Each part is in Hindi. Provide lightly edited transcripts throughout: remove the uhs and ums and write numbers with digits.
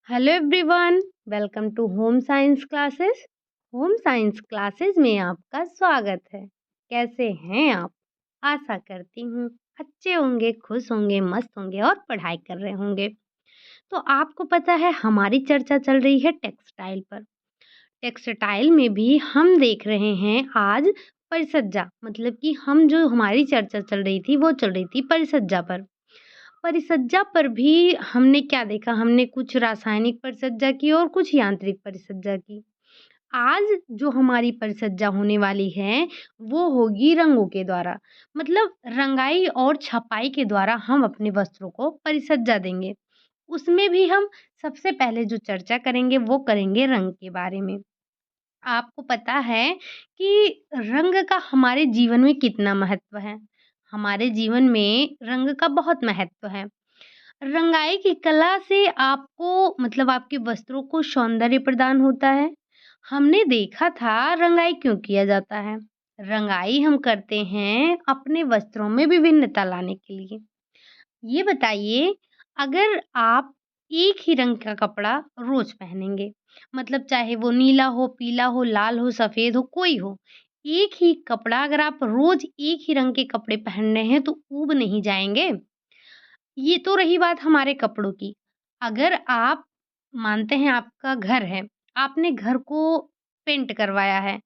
Hello everyone, welcome to home science classes. Home science classes में आपका स्वागत है। कैसे हैं आप? आशा करती हूँ अच्छे होंगे, खुश होंगे, मस्त होंगे और पढ़ाई कर रहे होंगे। तो आपको पता है हमारी चर्चा चल रही है टेक्सटाइल पर। टेक्सटाइल में भी हम देख रहे हैं आज परिसज्जा, मतलब कि हम जो हमारी चर्चा चल रही थी वो चल रही थी परिसज्जा पर। परिसज्जा पर भी हमने क्या देखा? हमने कुछ रासायनिक परिसज्जा की और कुछ यांत्रिक परिसज्जा की। आज जो हमारी परिसज्जा होने वाली है, वो होगी रंगों के द्वारा। मतलब रंगाई और छपाई के द्वारा हम अपने वस्त्रों को परिसज्जा देंगे। उसमें भी हम सबसे पहले जो चर्चा करेंगे, वो करेंगे रंग के बारे में। आपको पता है कि रंग का हमारे जीवन में कितना महत्व है? हमारे जीवन में रंग का बहुत महत्व है। रंगाई की कला से आपको मतलब आपके वस्त्रों को सौंदर्य प्रदान होता है। हमने देखा था रंगाई क्यों किया जाता है? रंगाई हम करते हैं अपने वस्त्रों में विभिन्नता लाने के लिए। ये बताइए, अगर आप एक ही रंग का कपड़ा रोज पहनेंगे, मतलब चाहे वो नीला हो, पीला हो, लाल हो, सफेद हो, कोई हो, एक ही कपड़ा अगर आप रोज एक ही रंग के कपड़े पहन रहे हैं तो ऊब नहीं जाएंगे? ये तो रही बात हमारे कपड़ों की। अगर आप मानते हैं आपका घर है, आपने घर को पेंट करवाया है,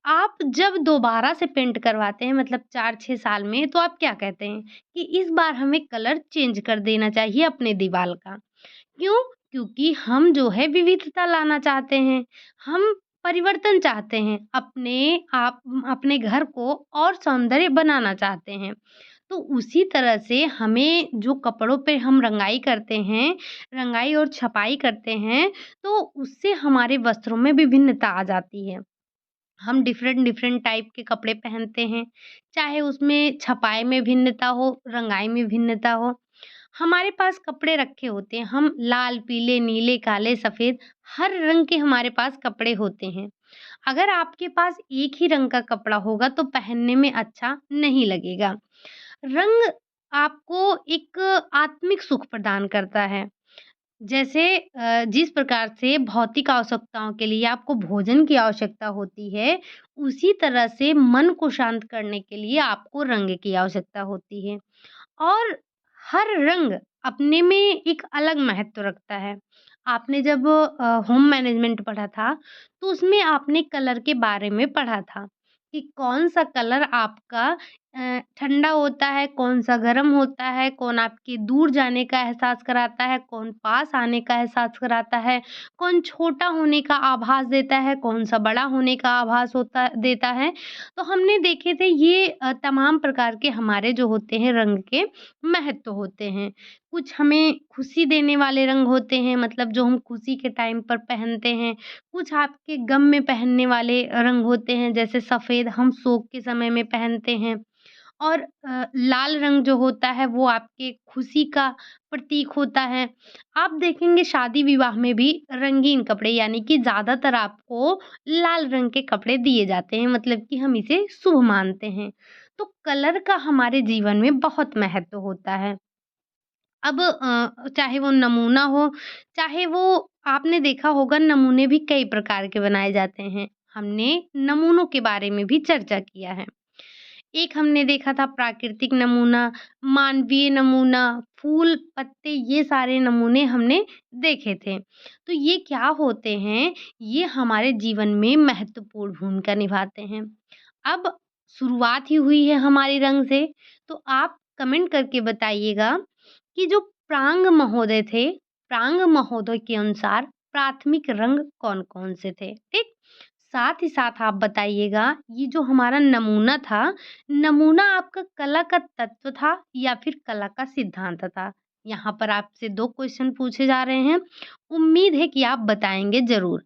आप जब दोबारा से पेंट करवाते हैं मतलब 4-6 साल में, तो आप क्या कहते हैं कि इस बार हमें कलर चेंज कर देना चाहिए अपने दीवाल का। क्यों? क्योंकि हम जो है विविधता लाना चाहते हैं, हम परिवर्तन चाहते हैं, अपने घर को और सौंदर्य बनाना चाहते हैं। तो उसी तरह से हमें जो कपड़ों पे हम रंगाई करते हैं, रंगाई और छपाई करते हैं, तो उससे हमारे वस्त्रों में विभिन्नता आ जाती है। हम डिफरेंट डिफरेंट टाइप के कपड़े पहनते हैं, चाहे उसमें छपाई में भिन्नता हो, रंगाई में भिन्नता हो। हमारे पास कपड़े रखे होते हैं, हम लाल, पीले, नीले, काले, सफ़ेद हर रंग के हमारे पास कपड़े होते हैं। अगर आपके पास एक ही रंग का कपड़ा होगा तो पहनने में अच्छा नहीं लगेगा। रंग आपको एक आत्मिक सुख प्रदान करता है। जैसे जिस प्रकार से भौतिक आवश्यकताओं के लिए आपको भोजन की आवश्यकता होती है, उसी तरह से मन को शांत करने के लिए आपको रंग की आवश्यकता होती है। और हर रंग अपने में एक अलग महत्व रखता है। आपने जब होम मैनेजमेंट पढ़ा था, तो उसमें आपने कलर के बारे में पढ़ा था कि कौन-सा कलर आपका ठंडा होता है, कौन-सा गर्म होता है, कौन आपके दूर जाने का एहसास कराता है, कौन पास आने का एहसास कराता है, कौन छोटा होने का आभास देता है, कौन-सा बड़ा होने का आभास देता है। तो हमने देखे थे ये तमाम प्रकार के हमारे जो होते हैं रंग के महत्व होते हैं। कुछ हमें खुशी देने वाले रंग होते हैं, मतलब जो हम खुशी के टाइम पर पहनते हैं। कुछ आपके गम में पहनने वाले रंग होते हैं, जैसे सफ़ेद हम शोक के समय में पहनते हैं। और लाल रंग जो होता है वो आपके खुशी का प्रतीक होता है। आप देखेंगे शादी-विवाह में भी रंगीन कपड़े यानी कि ज़्यादातर आपको लाल रंग के कपड़े दिए जाते हैं, मतलब कि हम इसे शुभ मानते हैं। तो कलर का हमारे जीवन में बहुत महत्व होता है। अब चाहे वो नमूना हो, चाहे वो आपने देखा होगा नमूने भी कई प्रकार के बनाए जाते हैं। हमने नमूनों के बारे में भी चर्चा किया है। एक हमने देखा था प्राकृतिक नमूना, मानवीय नमूना, फूल, पत्ते ये सारे नमूने हमने देखे थे। तो ये क्या होते हैं, ये हमारे जीवन में महत्वपूर्ण भूमिका निभाते हैं। अब शुरुआत ही हुई है हमारे रंग से, तो आप कमेंट करके बताइएगा कि जो प्रांग महोदय थे, प्रांग महोदय के अनुसार प्राथमिक रंग कौन-कौन से थे? ठीक? साथ ही साथ आप बताइएगा ये जो हमारा नमूना था, नमूना आपका कला का तत्व था या फिर कला का सिद्धांत था? यहाँ पर आपसे 2 क्वेश्चन पूछे जा रहे हैं। उम्मीद है कि आप बताएँगे ज़रूर।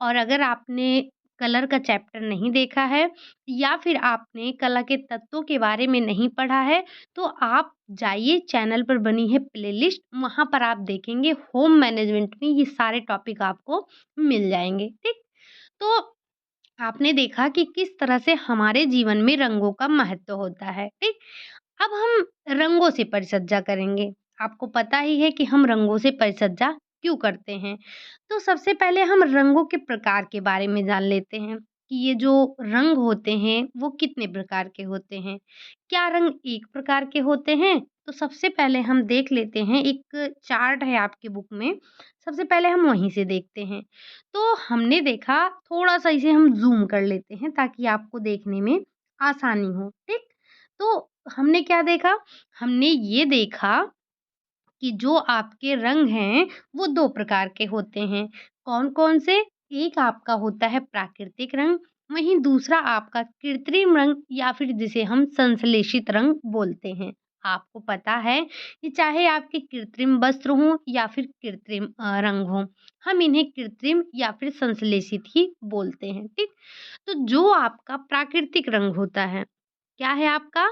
और अगर आपने कलर का चैप्टर नहीं देखा है या फिर आपने कला के तत्वों के बारे में नहीं पढ़ा है, तो आप जाइए चैनल पर बनी है प्लेलिस्ट, वहाँ पर आप देखेंगे होम मैनेजमेंट में ये सारे टॉपिक आपको मिल जाएँगे, ठीक? तो आपने देखा कि किस तरह से हमारे जीवन में रंगों का महत्व होता है, ठीक? अब हम रंगों से परिचर्चा करेंगे। आपको पता ही है कि हम रंगों से परिचर्चा क्यों करते हैं? तो सबसे पहले हम रंगों के प्रकार के बारे में जान लेते हैं कि ये जो रंग होते हैं, वो कितने प्रकार के होते हैं। क्या रंग एक प्रकार के होते हैं? तो सबसे पहले हम देख लेते हैं, एक चार्ट है आपकी बुक में, सबसे पहले हम वहीं से देखते हैं। तो हमने देखा, थोड़ा-सा इसे हम ज़ूम कर लेते हैं ताकि आपको देखने में आसानी हो, ठीक? तो हमने क्या देखा? हमने ये देखा कि जो आपके रंग हैं, वो 2 प्रकार के होते हैं। कौन-कौन से? एक आपका होता है प्राकृतिक रंग, वहीं दूसरा आपका कृत्रिम रंग या फिर जिसे हम संश्लेषित रंग बोलते हैं। आपको पता है कि चाहे आपके कृत्रिम वस्त्र हों या फिर कृत्रिम रंग हों, हम इन्हें कृत्रिम या फिर संश्लेषित ही बोलते हैं, ठीक? तो जो आपका प्राकृतिक रंग होता है, क्या है आपका?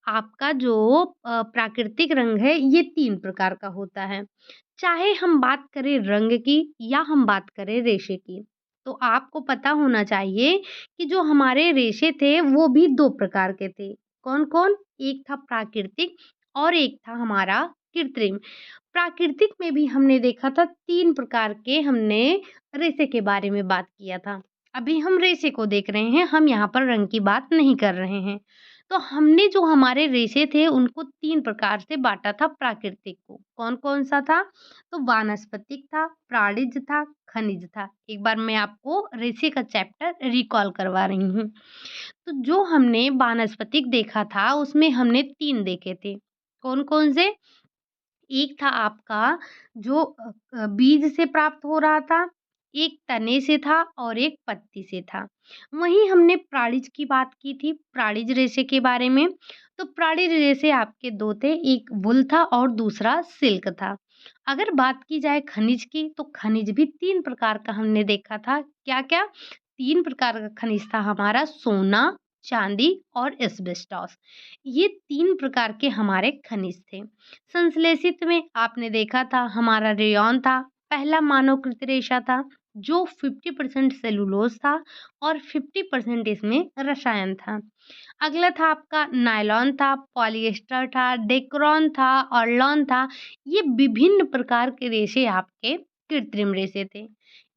आपका जो प्राकृतिक रंग है, ये 3 प्रकार का होता है। चाहे हम बात करें रंग की या हम बात करें रेशे की, तो आपको पता होना चाहिए कि जो हमारे रेशे थे वो भी 2 प्रकार के थे। कौन-कौन? एक था प्राकृतिक और एक था हमारा कृत्रिम। प्राकृतिक में भी हमने देखा था 3 प्रकार के, हमने रेशे के बारे में बात किया था। अभी हम रेशे को देख रहे हैं, हम यहाँ पर रंग की बात नहीं कर रहे हैं। तो हमने जो हमारे रेशे थे उनको 3 प्रकार से बाँटा था प्राकृतिक को। कौन-कौन सा था? तो वानस्पतिक था, प्राणिज था, खनिज था। एक बार मैं आपको रेशे का चैप्टर रिकॉल करवा रही हूँ। तो जो हमने वानस्पतिक देखा था उसमें हमने 3 देखे थे। कौन-कौन से? एक था आपका जो बीज से प्राप्त हो रहा था, एक तने से था और एक पत्ती से था। वहीं हमने प्राणिज की बात की थी, प्राणिज रेशे के बारे में। तो प्राणिज रेशे आपके 2 थे, एक वूल था और दूसरा सिल्क था। अगर बात की जाए खनिज की, तो खनिज भी 3 प्रकार का हमने देखा था। क्या-क्या? 3 प्रकार का खनिज था हमारा, सोना, चांदी और एस्बेस्टॉस। ये 3 प्रकार के हमारे खनिज थे। संश्लेषित में आपने देखा था हमारा रेयॉन था, पहला मानवकृत रेशा था जो 50% सेलुलोज था और 50% इसमें रसायन था। अगला था आपका नायलॉन था, पॉलिएस्टर था, डेक्रोन था, ऑर्लॉन था। ये विभिन्न प्रकार के रेशे आपके कृत्रिम रेशे थे।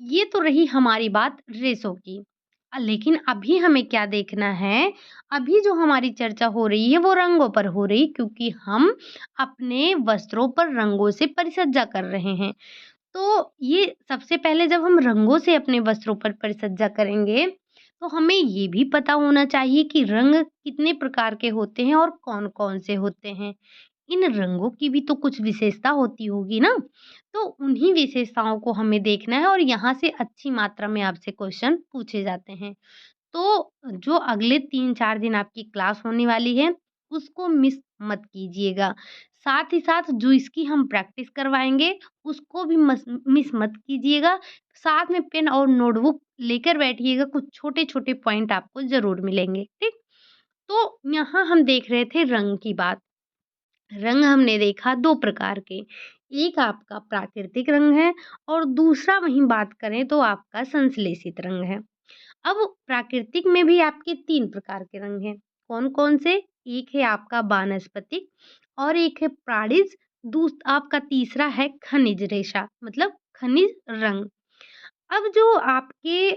ये तो रही हमारी बात रेशों की। लेकिन अभी हमें क्या देखना है? अभी जो हमारी चर्चा हो रही है वो रंगों पर हो रही, क्योंकि हम अपने वस्त्रों पर रंगों से परिसज्जा कर रहे हैं। तो ये सबसे पहले जब हम रंगों से अपने वस्त्रों पर परिसज्जा करेंगे, तो हमें ये भी पता होना चाहिए कि रंग कितने प्रकार के होते हैं और कौन-कौन से होते हैं। इन रंगों की भी तो कुछ विशेषता होती होगी ना? तो उन्हीं विशेषताओं को हमें देखना है और यहाँ से अच्छी मात्रा में आपसे क्वेश्चन पूछे जाते हैं। तो जो अगले 3-4 दिन आपकी क्लास होने वाली है, उसको मिस मत कीजिएगा। साथ ही साथ जो इसकी हम प्रैक्टिस करवाएँगे, उसको भी मिस मत कीजिएगा। साथ में पेन और नोटबुक लेकर बैठिएगा, कुछ छोटे-छोटे पॉइंट आपको ज़रूर मिलेंगे, ठीक? तो यहाँ हम देख रहे थे रंग की बात। रंग हमने देखा 2 प्रकार के, एक आपका प्राकृतिक रंग है और दूसरा वहीं बात करें तो आपका संश्लेषित रंग है। अब प्राकृतिक में भी आपके 3 प्रकार के रंग हैं। कौन-कौन से? एक है आपका वानस्पतिक और एक है प्राणिज, आपका तीसरा है खनिज रेशा, मतलब खनिज रंग। अब जो आपके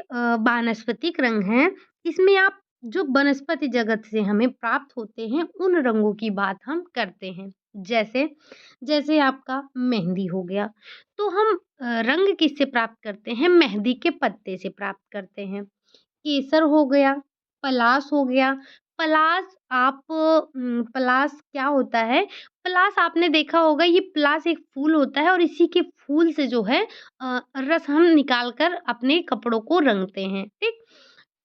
वानस्पतिक रंग हैं, इसमें आप जो वनस्पति जगत से हमें प्राप्त होते हैं, उन रंगों की बात हम करते हैं। जैसे जैसे आपका मेहंदी हो गया, तो हम रंग किससे प्राप्त करते हैं? मेहंदी के पत्ते से प्राप्त करते हैं। केसर हो गया, पलास हो गया। पलास क्या होता है? पलास आपने देखा होगा, ये पलास एक फूल होता है और इसी के फूल से जो है रस हम निकाल कर अपने कपड़ों को रंगते हैं, ठीक?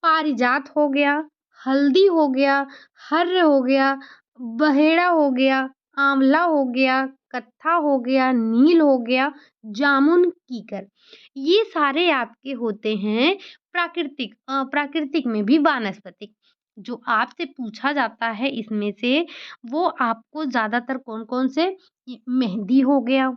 पारिजात हो गया, हल्दी हो गया, हर्र हो गया, बहेड़ा हो गया, आंवला हो गया, कत्था हो गया, नील हो गया, जामुन, कीकर। ये सारे आपके होते हैं प्राकृतिक में भी वानस्पतिक। जो आपसे पूछा जाता है इसमें से, वो आपको ज़्यादातर कौन-कौन से? ये मेहंदी हो गया,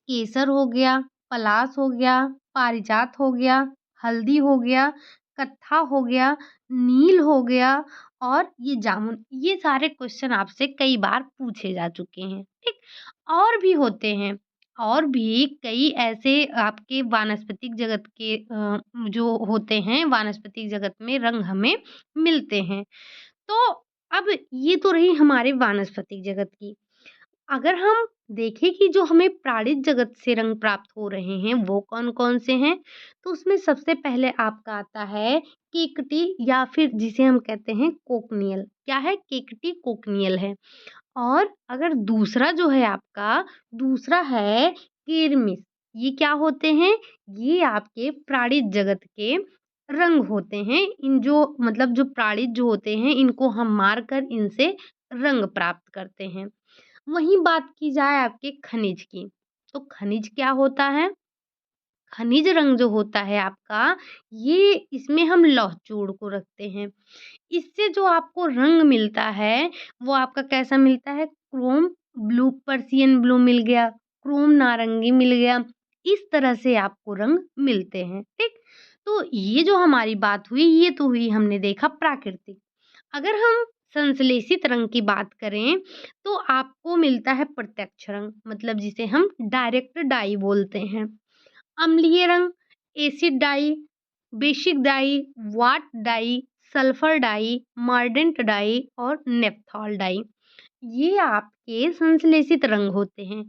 केसर हो गया, पलास हो गया, पारिजात हो गया, हल्दी हो गया, कत्था हो गया, नील हो गया और ये जामुन। ये सारे क्वेश्चन आपसे कई बार पूछे जा चुके हैं, ठीक? और भी होते हैं, और भी कई ऐसे आपके वानस्पतिक जगत के जो होते हैं, वानस्पतिक जगत में रंग हमें मिलते हैं। तो अब ये तो रही हमारे वानस्पतिक जगत की। अगर हम देखें कि जो हमें प्राणिज जगत से रंग प्राप्त हो रहे हैं, वो कौन-कौन से हैं? तो उसमें सबसे पहले आपका आता है केकटी या फिर जिसे हम कहते हैं कोकनियल। क्या है? केकटी कोकनियल है। और अगर दूसरा जो है आपका, दूसरा है किरमिस। ये क्या होते हैं? ये आपके प्राणिज जगत के रंग होते हैं। इन जो मतलब जो प्राणिज जो होते हैं, इनको हम मारकर इनसे रंग प्राप्त करते हैं। वहीं बात की जाए आपके खनिज की, तो खनिज क्या होता है? खनिज रंग जो होता है आपका, ये इसमें हम लौह जोड़ को रखते हैं। इससे जो आपको रंग मिलता है, वो आपका कैसा मिलता है? क्रोम ब्लू, पर्शियन ब्लू मिल गया, क्रोम नारंगी मिल गया, इस तरह से आपको रंग मिलते हैं, ठीक? तो ये जो हमारी बात हुई, ये तो हुई हमने देखा प्राकृतिक। अगर हम संश्लेषित रंग की बात करें, तो आपको मिलता है प्रत्यक्ष रंग, मतलब जिसे हम डायरेक्ट डाई बोलते हैं। अम्लीय रंग, एसिड डाई, बेसिक डाई, वाट डाई, सल्फर डाई, मार्डेंट डाई और नेप्थॉल डाई। ये आपके संश्लेषित रंग होते हैं।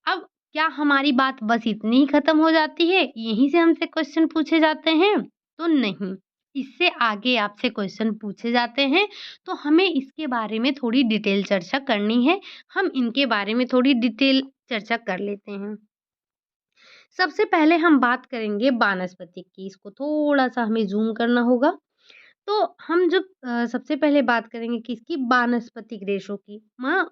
अब क्या हमारी बात बस इतनी ही खत्म हो जाती है? यहीं से हमसे क्वेश्चन पूछे जाते हैं? तो नहीं, इससे आगे आपसे क्वेश्चन पूछे जाते हैं, तो हमें इसके बारे में थोड़ी डिटेल चर्चा करनी है। हम इनके बारे में थोड़ी डिटेल चर्चा कर लेते हैं। सबसे पहले हम बात करेंगे वानस्पतिक की, इसको थोड़ा-सा हमें ज़ूम करना होगा। तो हम जब सबसे पहले बात करेंगे किसकी? वानस्पतिक रेशों की।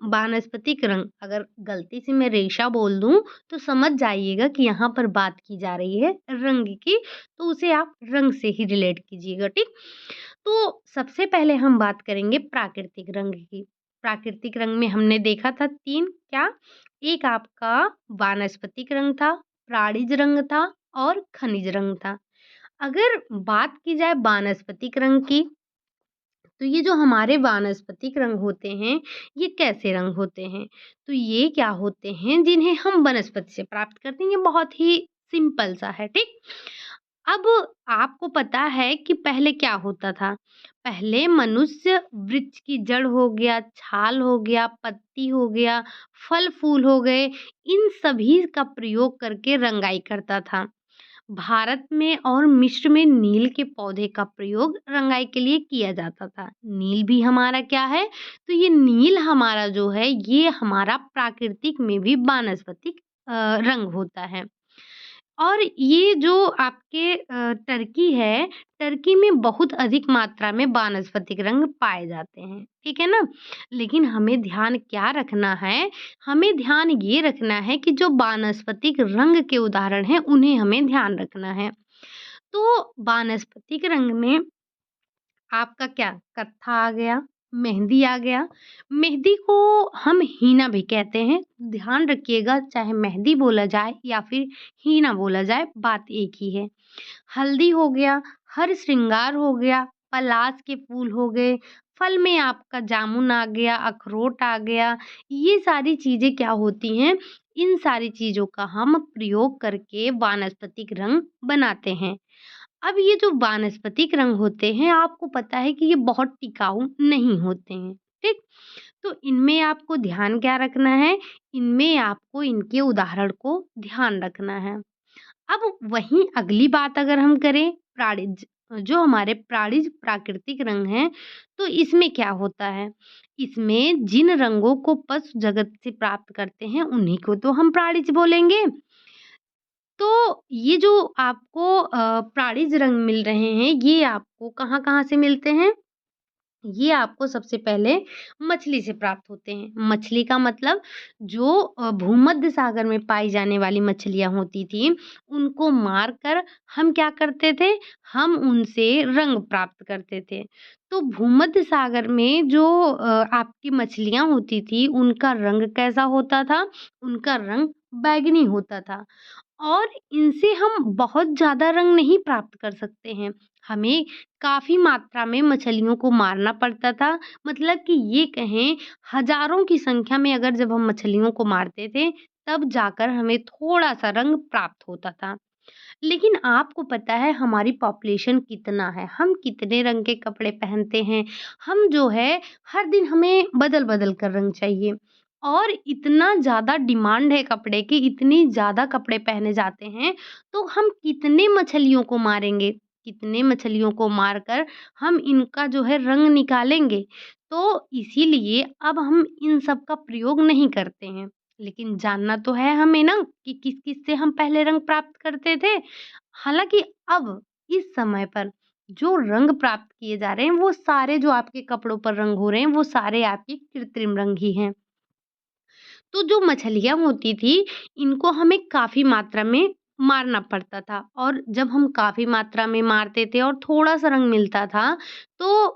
वानस्पतिक रंग, अगर गलती से मैं रेशा बोल दूँ, तो समझ जाइएगा कि यहाँ पर बात की जा रही है रंग की, तो उसे आप रंग से ही रिलेट कीजिएगा, ठीक? तो सबसे पहले हम बात करेंगे प्राकृतिक रंग की। प्राकृतिक रंग में हमने देखा था 3 क्या? एक आपका वानस्पतिक रंग था, प्राणिज रंग था और खनिज रंग था। अगर बात की जाए वानस्पतिक रंग की, तो ये जो हमारे वानस्पतिक रंग होते हैं, ये कैसे रंग होते हैं? तो ये क्या होते हैं जिन्हें हम वनस्पति से प्राप्त करते हैं, ये बहुत ही सिंपल सा है, ठीक? अब आपको पता है कि पहले क्या होता था? पहले मनुष्य वृक्ष की जड़ हो गया, छाल हो गया, पत्ती हो गया, फल-फूल हो गए, इन सभी का प्रयोग करके रंगाई करता था। भारत में और मिस्र में नील के पौधे का प्रयोग रंगाई के लिए किया जाता था। नील भी हमारा क्या है? तो ये नील हमारा जो है, ये हमारा प्राकृतिक में भी वानस्पतिक रंग होता है। और ये जो आपके टर्की है, टर्की में बहुत अधिक मात्रा में वानस्पतिक रंग पाए जाते हैं, ठीक है ना? लेकिन हमें ध्यान क्या रखना है? हमें ध्यान ये रखना है कि जो वानस्पतिक रंग के उदाहरण हैं, उन्हें हमें ध्यान रखना है। तो वानस्पतिक रंग में आपका क्या कत्था आ गया, मेहंदी आ गया। मेहंदी को हम हीना भी कहते हैं। ध्यान रखिएगा चाहे मेहंदी बोला जाए या फिर हीना बोला जाए, बात एक ही है। हल्दी हो गया, हर श्रृंगार हो गया, पलाश के फूल हो गए, फल में आपका जामुन आ गया, अखरोट आ गया। ये सारी चीज़ें क्या होती हैं, इन सारी चीज़ों का हम प्रयोग करके वानस्पतिक रंग बनाते हैं। अब ये जो वानस्पतिक रंग होते हैं, आपको पता है कि ये बहुत टिकाऊ नहीं होते हैं, ठीक? तो इनमें आपको ध्यान क्या रखना है? इनमें आपको इनके उदाहरण को ध्यान रखना है। अब वहीं अगली बात अगर हम करें प्राणिज, जो हमारे प्राणिज प्राकृतिक रंग हैं, तो इसमें क्या होता है? इसमें जिन रंगों को पशु जगत से प्राप्त करते हैं, उन्हीं को तो हम प्राणिज बोलेंगे। तो ये जो आपको प्राणिज रंग मिल रहे हैं, ये आपको कहाँ-कहाँ से मिलते हैं? ये आपको सबसे पहले मछली से प्राप्त होते हैं। मछली का मतलब जो भूमध्य सागर में पाई जाने वाली मछलियाँ होती थीं, उनको मारकर हम क्या करते थे? हम उनसे रंग प्राप्त करते थे। तो भूमध्य सागर में जो आपकी मछलियाँ होती थी, उनका रंग कैसा होता था? उनका रंग बैंगनी होता था। और इनसे हम बहुत ज़्यादा रंग नहीं प्राप्त कर सकते हैं। हमें काफ़ी मात्रा में मछलियों को मारना पड़ता था। मतलब कि ये कहें हज़ारों की संख्या में अगर जब हम मछलियों को मारते थे, तब जाकर हमें थोड़ा-सा रंग प्राप्त होता था। लेकिन आपको पता है हमारी पॉपुलेशन कितना है, हम कितने रंग के कपड़े पहनते हैं, हम जो है हर दिन हमें बदल-बदल कर रंग चाहिए और इतना ज़्यादा डिमांड है कपड़े की, इतनी ज़्यादा कपड़े पहने जाते हैं, तो हम कितने मछलियों को मारेंगे? कितने मछलियों को मारकर हम इनका जो है रंग निकालेंगे? तो इसीलिए अब हम इन सब का प्रयोग नहीं करते हैं। लेकिन जानना तो है हमें ना कि किस-किस से हम पहले रंग प्राप्त करते थे। हालाँकि अब इस समय पर जो रंग प्राप्त किए जा रहे हैं, वो सारे जो आपके कपड़ों पर रंग हो रहे हैं, वो सारे आपके कृत्रिम रंग ही हैं। तो जो मछलियाँ होती थी, इनको हमें काफ़ी मात्रा में मारना पड़ता था और जब हम काफ़ी मात्रा में मारते थे और थोड़ा-सा रंग मिलता था, तो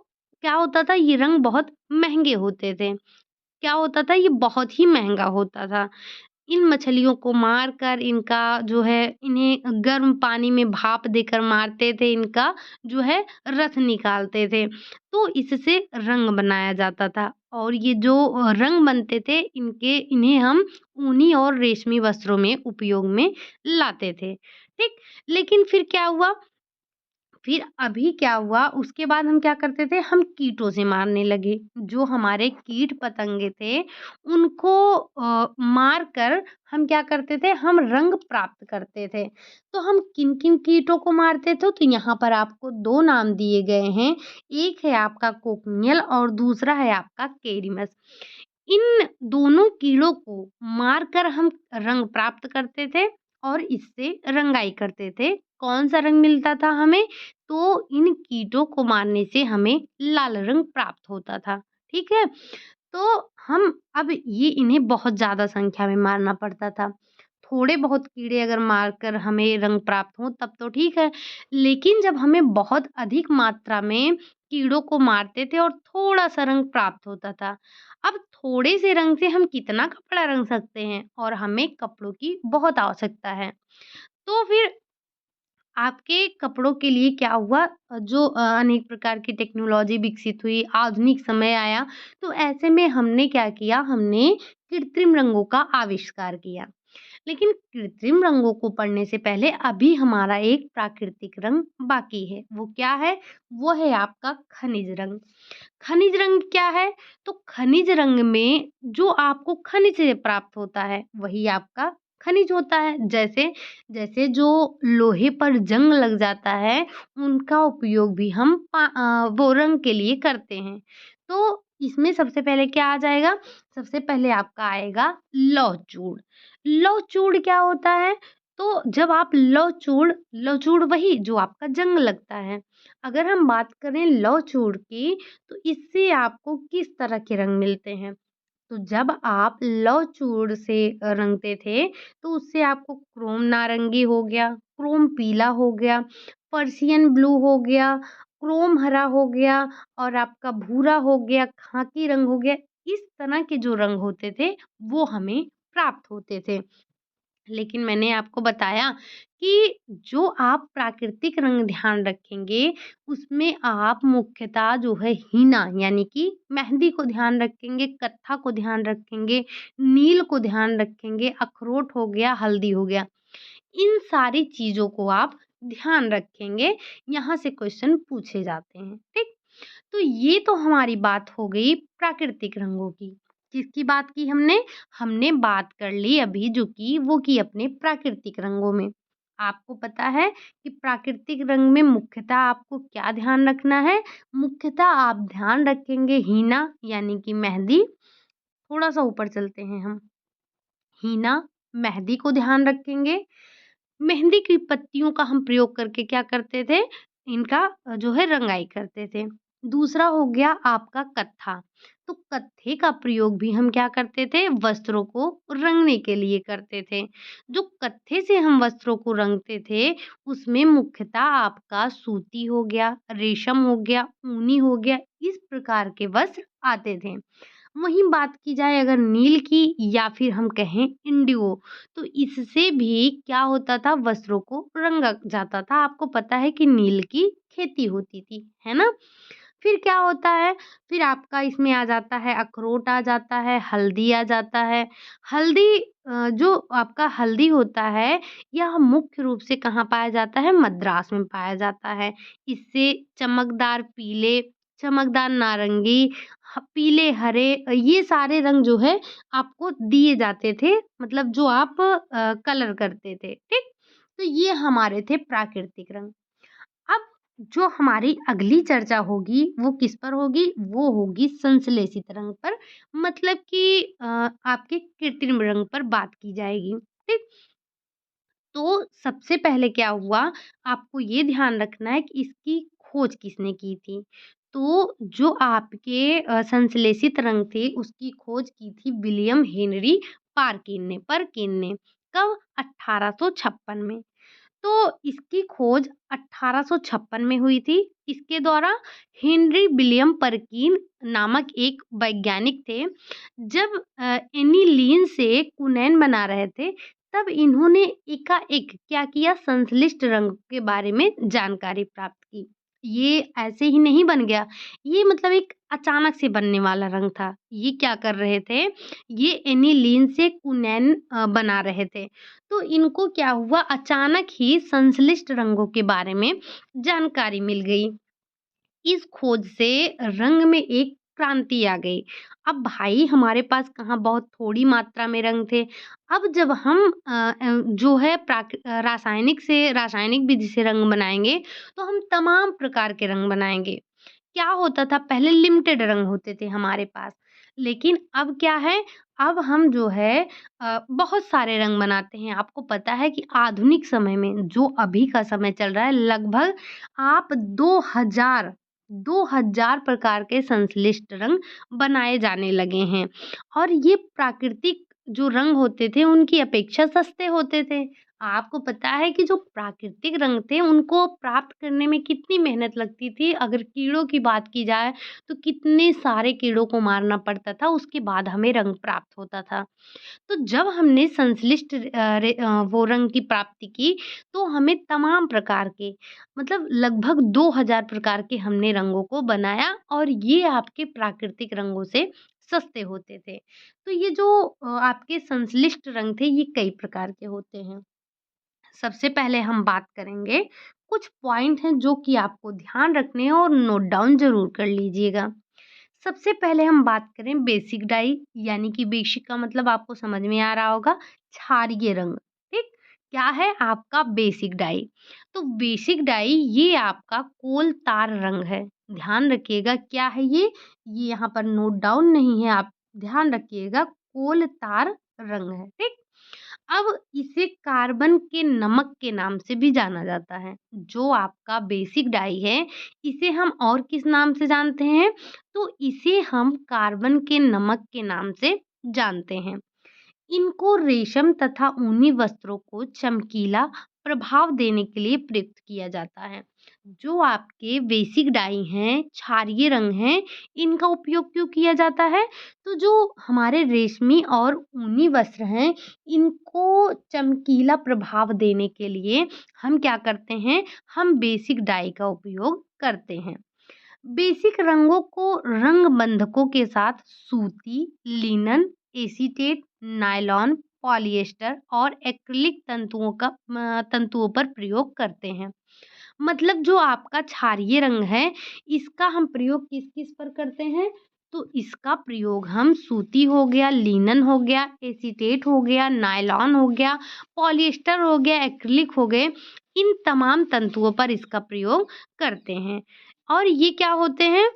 क्या होता था ये रंग बहुत महँगे होते थे। क्या होता था ये बहुत ही महँगा होता था। इन मछलियों को मारकर इनका जो है इन्हें गर्म पानी में भाप देकर मारते थे, इनका जो है रस निकालते थे। तो इससे रंग बनाया जाता था और ये जो रंग बनते थे इन्हें हम ऊनी और रेशमी वस्त्रों में उपयोग में लाते थे। ठीक? लेकिन फिर क्या हुआ फिर अभी क्या हुआ उसके बाद हम क्या करते थे हम कीटों से मारने लगे। जो हमारे कीट-पतंगे थे उनको मार कर हम क्या करते थे हम रंग प्राप्त करते थे। तो हम किन-किन कीटों को मारते थे तो यहाँ पर आपको 2 नाम दिए गए हैं। एक है आपका कोकनियल और दूसरा है आपका केरिमस। इन दोनों कीड़ों को मारकर हम रंग प्राप्त करते थे और इससे रंगाई करते थे। कौन-सा रंग मिलता था हमें? तो इन कीटों को मारने से हमें लाल रंग प्राप्त होता था, ठीक है? तो हम अब ये इन्हें बहुत ज़्यादा संख्या में मारना पड़ता था। थोड़े बहुत कीड़े अगर मारकर हमें रंग प्राप्त हों तब तो ठीक है, लेकिन जब हमें बहुत अधिक मात्रा में कीड़ों को मारते थे और थोड़ा-सा रंग प्राप्त होता था। अब थोड़े से रंग से हम कितना कपड़ा रंग सकते हैं और हमें कपड़ों की बहुत आवश्यकता है। तो फिर आपके कपड़ों के लिए क्या हुआ जो अनेक प्रकार की टेक्नोलॉजी विकसित हुई, आधुनिक समय आया, तो ऐसे में हमने क्या किया, हमने कृत्रिम रंगों का आविष्कार किया। लेकिन कृत्रिम रंगों को पढ़ने से पहले अभी हमारा एक प्राकृतिक रंग बाकी है। वो क्या है? वो है आपका खनिज रंग। खनिज रंग क्या है? तो खनिज रंग में जो आपको खनिज से प्राप्त होता है, वही आपका खनिज होता है। जैसे जैसे जो लोहे पर जंग लग जाता है, उनका उपयोग भी हम वो रंग के लिए करते हैं। तो इसमें सबसे पहले क्या आ जाएगा? सबसे पहले आपका आएगा लौह चूड़। लौह चूड़ क्या होता है? तो जब आप लौह चूड़ वही जो आपका जंग लगता है। अगर हम बात करें लौह चूड़ की, तो इससे आपको किस तरह के रंग मिलते हैं? तो जब आप लौह चूड़ से रंगते थे, तो उससे आपको क्रोम नारंगी हो गया, क्रोम पीला हो गया, पर्शियन ब्लू हो गया, क्रोम हरा हो गया और आपका भूरा हो गया, खाकी रंग हो गया। इस तरह के जो रंग होते थे, वो हमें प्राप्त होते थे। लेकिन मैंने आपको बताया कि जो आप प्राकृतिक रंग ध्यान रखेंगे, उसमें आप मुख्यतः जो है हीना यानी कि मेहंदी को ध्यान रखेंगे, कत्था को ध्यान रखेंगे, नील को ध्यान रखेंगे, अखरोट हो गया, हल्दी हो गया। इन सारी चीज़ों को आप ध्यान रखेंगे, यहाँ से क्वेश्चन पूछे जाते हैं, ठीक? तो ये तो हमारी बात हो गई प्राकृतिक रंगों की। किसकी बात की हमने? हमने बात कर ली अभी जो की वो की अपने प्राकृतिक रंगों में। आपको पता है कि प्राकृतिक रंग में मुख्यतः आपको क्या ध्यान रखना है? मुख्यतः आप ध्यान रखेंगे हीना यानी कि मेहंदी। थोड़ा-सा ऊपर चलते हैं हम। हीना, मेहंदी को ध्यान रखेंगे। मेहंदी की पत्तियों का हम प्रयोग करके क्या करते थे? इनका जो है रंगाई करते थे। दूसरा हो गया आपका कत्था। तो कत्थे का प्रयोग भी हम क्या करते थे? वस्त्रों को रंगने के लिए करते थे। जो कत्थे से हम वस्त्रों को रंगते थे, उसमें मुख्यतः आपका सूती हो गया, रेशम हो गया, ऊनी हो गया, इस प्रकार के वस्त्र आते थे। वहीं बात की जाए अगर नील की या फिर हम कहें इंडिगो, तो इससे भी क्या होता था वस्त्रों को रंगा जाता था। आपको पता है कि नील की खेती होती थी, है ना? फिर क्या होता है, फिर आपका इसमें आ जाता है अखरोट आ जाता है, हल्दी आ जाता है। हल्दी जो आपका हल्दी होता है, यह मुख्य रूप से कहाँ पाया जाता है? मद्रास में पाया जाता है। इससे चमकदार पीले, चमकदार नारंगी, पीले, हरे ये सारे रंग जो है आपको दिए जाते थे, मतलब जो आप कलर करते थे, ठीक? तो ये हमारे थे प्राकृतिक रंग। अब जो हमारी अगली चर्चा होगी वो किस पर होगी? वो होगी संश्लेषित रंग पर, मतलब कि आपके कृत्रिम रंग पर बात की जाएगी, ठीक? तो सबसे पहले क्या हुआ, आपको ये ध्यान रखना है कि इसकी खोज किसने की थी? तो जो आपके संश्लेषित रंग थे उसकी खोज की थी विलियम हेनरी परकिन ने। कब? 1856 में। तो इसकी खोज 1856 में हुई थी। इसके द्वारा हेनरी विलियम परकिन नामक एक वैज्ञानिक थे। जब एनिलीन से कुनैन बना रहे थे, तब इन्होंने एकाएक क्या किया, संश्लिष्ट रंग के बारे में जानकारी प्राप्त की। ये ऐसे ही नहीं बन गया, ये मतलब एक अचानक से बनने वाला रंग था। ये क्या कर रहे थे, ये एनिलीन से कुनैन बना रहे थे। तो इनको क्या हुआ, अचानक ही संश्लिष्ट रंगों के बारे में जानकारी मिल गई। इस खोज से रंग में एक क्रांति आ गई। अब भाई हमारे पास कहाँ बहुत थोड़ी मात्रा में रंग थे। अब जब हम जो है रासायनिक विधि से रंग बनाएँगे, तो हम तमाम प्रकार के रंग बनाएँगे। क्या होता था, पहले लिमिटेड रंग होते थे हमारे पास, लेकिन अब क्या है, अब हम जो है बहुत सारे रंग बनाते हैं। आपको पता है कि आधुनिक समय में जो अभी का समय चल रहा है, लगभग आप 2000 प्रकार के संश्लिष्ट रंग बनाए जाने लगे हैं, और ये प्राकृतिक जो रंग होते थे उनकी अपेक्षा सस्ते होते थे। आपको पता है कि जो प्राकृतिक रंग थे उनको प्राप्त करने में कितनी मेहनत लगती थी। अगर कीड़ों की बात की जाए तो कितने सारे कीड़ों को मारना पड़ता था, उसके बाद हमें रंग प्राप्त होता था। तो जब हमने संश्लिष्ट वो रंग की प्राप्ति की, तो हमें तमाम प्रकार के, मतलब लगभग 2000 प्रकार के हमने रंगों को बनाया, और ये आपके प्राकृतिक रंगों से सस्ते होते थे। तो ये जो आपके संश्लिष्ट रंग थे ये कई प्रकार के होते हैं। सबसे पहले हम बात करेंगे, कुछ पॉइंट हैं जो कि आपको ध्यान रखने हैं और नोट डाउन ज़रूर कर लीजिएगा। सबसे पहले हम बात करें बेसिक डाई, यानी कि बेसिक का मतलब आपको समझ में आ रहा होगा, क्षारीय रंग, ठीक? क्या है आपका बेसिक डाई? तो बेसिक डाई ये आपका कोल तार रंग है। ध्यान रखिएगा क्या है ये? ये यहाँ पर नोट डाउन नहीं है, आप ध्यान रखिएगा, कोल तार रंग है, ठीक? अब इसे कार्बन के नमक के नाम से भी जाना जाता है। जो आपका बेसिक डाई है, इसे हम और किस नाम से जानते हैं? तो इसे हम कार्बन के नमक के नाम से जानते हैं। इनको रेशम तथा ऊनी वस्त्रों को चमकीला प्रभाव देने के लिए प्रयुक्त किया जाता है। जो आपके बेसिक डाई हैं, क्षारीय रंग हैं, इनका उपयोग क्यों किया जाता है? तो जो हमारे रेशमी और ऊनी वस्त्र हैं, इनको चमकीला प्रभाव देने के लिए हम क्या करते हैं? हम बेसिक डाई का उपयोग करते हैं। बेसिक रंगों को रंग बंधकों के साथ सूती, लिनन, एसीटेट, नायलॉन, पॉलिएस्टर और एक्रिलिक तंतुओं पर प्रयोग करते हैं। मतलब जो आपका क्षारीय रंग है, इसका हम प्रयोग किस-किस पर करते हैं? तो इसका प्रयोग हम सूती हो गया, लिनन हो गया, एसीटेट हो गया, नायलॉन हो गया, पॉलिएस्टर हो गया, एक्रिलिक हो गए, इन तमाम तंतुओं पर इसका प्रयोग करते हैं। और ये क्या होते हैं?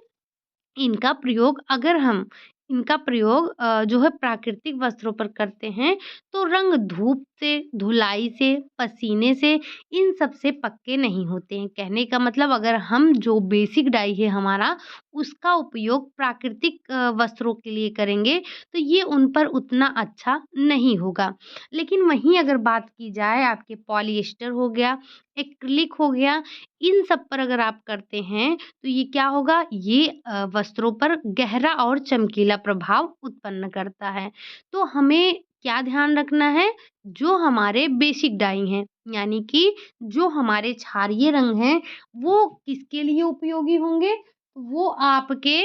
इनका प्रयोग अगर हम इनका प्रयोग जो है प्राकृतिक वस्त्रों पर करते हैं, तो रंग धूप से, धुलाई से, पसीने से, इन सब से पक्के नहीं होते हैं। कहने का मतलब, अगर हम जो बेसिक डाई है हमारा, उसका उपयोग प्राकृतिक वस्त्रों के लिए करेंगे, तो ये उन पर उतना अच्छा नहीं होगा। लेकिन वहीं अगर बात की जाए आपके पॉलिएस्टर हो गया, एक्रिलिक हो गया, इन सब पर अगर आप करते हैं, तो ये क्या होगा, ये वस्त्रों पर गहरा और चमकीला प्रभाव उत्पन्न करता है। तो हमें क्या ध्यान रखना है? जो हमारे बेसिक डाई हैं, यानी कि जो हमारे क्षारीय रंग हैं, वो किसके लिए उपयोगी होंगे? वो आपके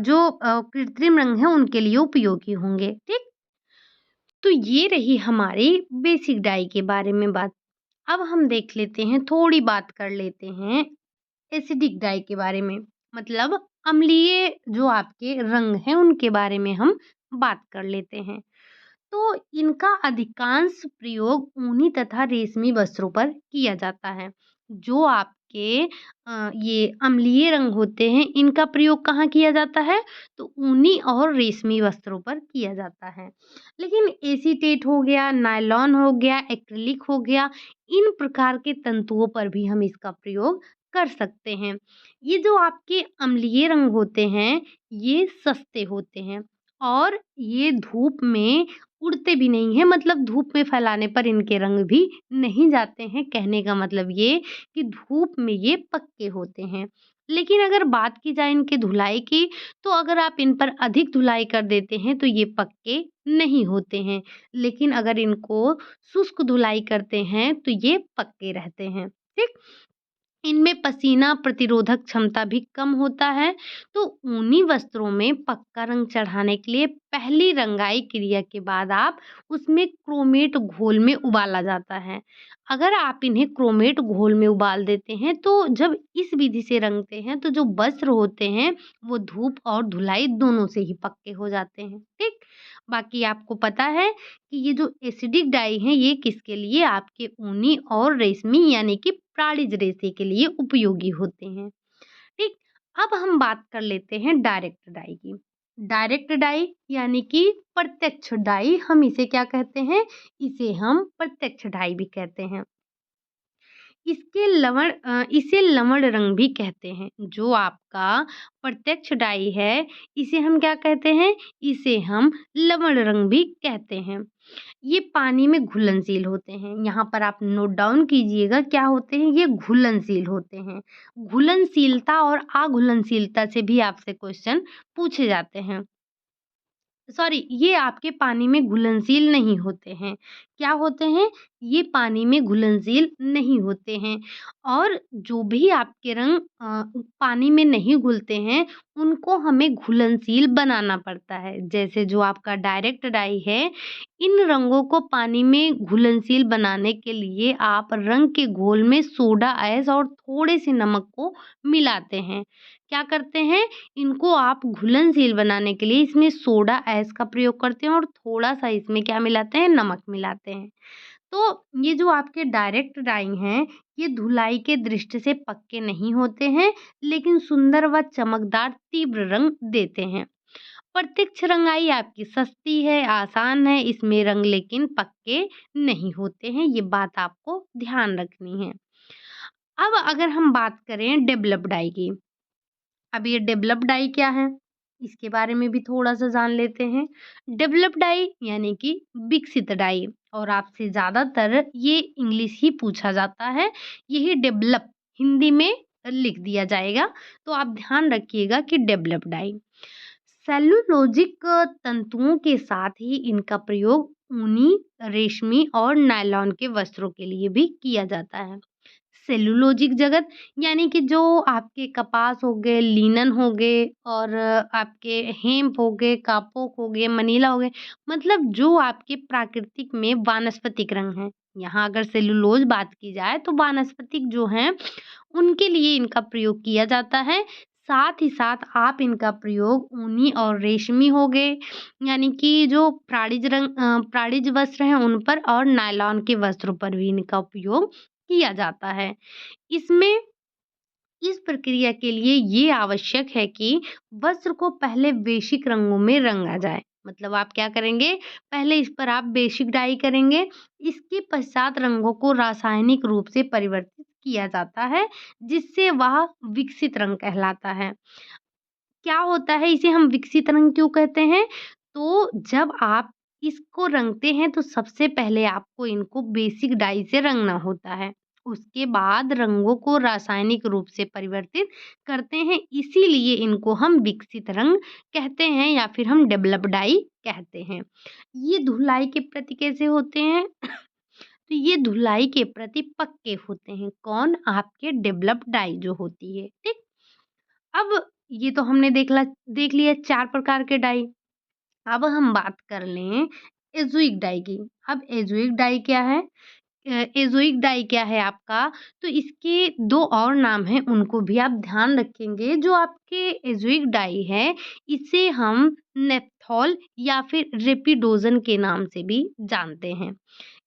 जो कृत्रिम रंग हैं उनके लिए उपयोगी होंगे, ठीक? तो ये रही हमारी बेसिक डाई के बारे में बात। अब हम देख लेते हैं, थोड़ी बात कर लेते हैं एसिडिक डाई के बारे में। मतलब अम्लीय जो आपके रंग हैं उनके बारे में हम बात कर लेते हैं। तो इनका अधिकांश प्रयोग ऊनी तथा रेशमी वस्त्रों पर किया जाता है। जो आपके ये अम्लीय रंग होते हैं, इनका प्रयोग कहाँ किया जाता है? तो ऊनी और रेशमी वस्त्रों पर किया जाता है। लेकिन एसीटेट हो गया, नायलॉन हो गया, एक्रिलिक हो गया, इन प्रकार के तंतुओं पर भी हम इसका प्रयोग कर सकते हैं। ये जो आपके अम्लीय रंग होते हैं, ये सस्ते होते हैं और ये धूप में उड़ते भी नहीं हैं, मतलब धूप में फैलाने पर इनके रंग भी नहीं जाते हैं। कहने का मतलब ये कि धूप में ये पक्के होते हैं। लेकिन अगर बात की जाए इनकी धुलाई की, तो अगर आप इन पर अधिक धुलाई कर देते हैं तो ये पक्के नहीं होते हैं। लेकिन अगर इनको शुष्क धुलाई करते हैं तो ये पक्के रहते हैं। ठीक? इनमें पसीना प्रतिरोधक क्षमता भी कम होता है। तो ऊनी वस्त्रों में पक्का रंग चढ़ाने के लिए पहली रंगाई क्रिया के बाद आप उसमें क्रोमेट घोल में उबाला जाता है। अगर आप इन्हें क्रोमेट घोल में उबाल देते हैं तो जब इस विधि से रंगते हैं तो जो वस्त्र होते हैं वो धूप और धुलाई दोनों से ही पक्के हो जाते हैं। ठीक? बाकी आपको पता है कि ये जो एसिडिक डाई हैं ये किसके लिए? आपके ऊनी और रेशमी यानी कि प्राणिज रेशे के लिए उपयोगी होते हैं। ठीक? अब हम बात कर लेते हैं डायरेक्ट डाई की। डायरेक्ट डाई यानी कि प्रत्यक्ष डाई, हम इसे क्या कहते हैं? इसे हम प्रत्यक्ष डाई भी कहते हैं। इसे लवण रंग भी कहते हैं। जो आपका प्रत्यक्ष डाई है, इसे हम क्या कहते हैं? इसे हम लवण रंग भी कहते हैं। ये पानी में घुलनशील होते हैं। यहाँ पर आप नोट डाउन कीजिएगा, क्या होते हैं? ये घुलनशील होते हैं। घुलनशीलता और अघुलनशीलता से भी आपसे क्वेश्चन पूछे जाते हैं। सॉरी, ये आपके पानी में घुलनशील नहीं होते हैं। क्या होते हैं? ये पानी में घुलनशील नहीं होते हैं। और जो भी आपके रंग पानी में नहीं घुलते हैं, उनको हमें घुलनशील बनाना पड़ता है। जैसे जो आपका डायरेक्ट डाई है, इन रंगों को पानी में घुलनशील बनाने के लिए आप रंग के घोल में सोडा ऐश और थोड़े से नमक को मिलाते हैं। क्या करते हैं? इनको आप घुलनशील बनाने के लिए इसमें सोडा ऐश का प्रयोग करते हैं और थोड़ा-सा इसमें क्या मिलाते हैं? नमक मिलाते हैं। तो ये जो आपके डायरेक्ट डाई हैं, ये धुलाई के दृष्टि से पक्के नहीं होते हैं, लेकिन सुंदर व चमकदार तीव्र रंग देते हैं। प्रत्यक्ष रंगाई आपकी सस्ती है, आसान है, इसमें रंग लेकिन पक्के नहीं होते हैं, ये बात आपको ध्यान रखनी है। अब अगर हम बात करें डेवलप डाई की, अब ये डेवलप डाई क्या है? इसके बारे में भी थोड़ा-सा जान लेते हैं। डेवलप डाई यानी कि विकसित डाई, और आपसे ज़्यादातर ये इंग्लिश ही पूछा जाता है। यही डेवलप हिंदी में लिख दिया जाएगा, तो आप ध्यान रखिएगा कि डेवलप डाई। सेलुलोजिक तंतुओं के साथ ही इनका प्रयोग ऊनी, रेशमी और नायलॉन के वस्त्रों के लिए भी किया जाता है। सेलुलोजिक जगत यानी कि जो आपके कपास हो गए, लिनन हो गए और आपके हेम्प हो गए, कापोक हो गए, मनीला हो गए, मतलब जो आपके प्राकृतिक में वानस्पतिक रंग हैं। यहाँ अगर सेलुलोज बात की जाए तो वानस्पतिक जो हैं उनके लिए इनका प्रयोग किया जाता है। साथ ही साथ आप इनका प्रयोग ऊनी और रेशमी हो गए, यानी कि जो प्राणिज वस्त्र हैं उन पर, और नायलॉन के वस्त्रों पर भी इनका उपयोग किया जाता है। इसमें इस प्रक्रिया के लिए ये आवश्यक है कि वस्त्र को पहले बेसिक रंगों में रंगा जाए। मतलब आप क्या करेंगे? पहले इस पर आप बेसिक डाई करेंगे, इसके पश्चात रंगों को रासायनिक रूप से परिवर्तित किया जाता है, जिससे वह विकसित रंग कहलाता है। क्या होता है, इसे हम विकसित रंग क्यों कहते हैं? तो जब आप इसको रंगते हैं तो सबसे पहले आपको इनको बेसिक डाई से रंगना होता है। उसके बाद रंगों को रासायनिक रूप से परिवर्तित करते हैं, इसीलिए इनको हम विकसित रंग कहते हैं या फिर हम डेवलप डाई कहते हैं। ये धुलाई के प्रति कैसे होते हैं? तो ये धुलाई के प्रति पक्के होते हैं। कौन? आपके डेवलप डाई जो होती है, ठीक? अब ये तो हमने देख लिया 4 प्रकार के डाई। अब हम बात कर लें एज़ोइक डाई की। अब एज़ोइक डाई क्या है? एज़ोइक डाई क्या है आपका, तो इसके 2 और नाम हैं, उनको भी आप ध्यान रखेंगे। जो आपके एज़ोइक डाई है, इसे हम नेप्थॉल या फिर रेपिडोज़न के नाम से भी जानते हैं।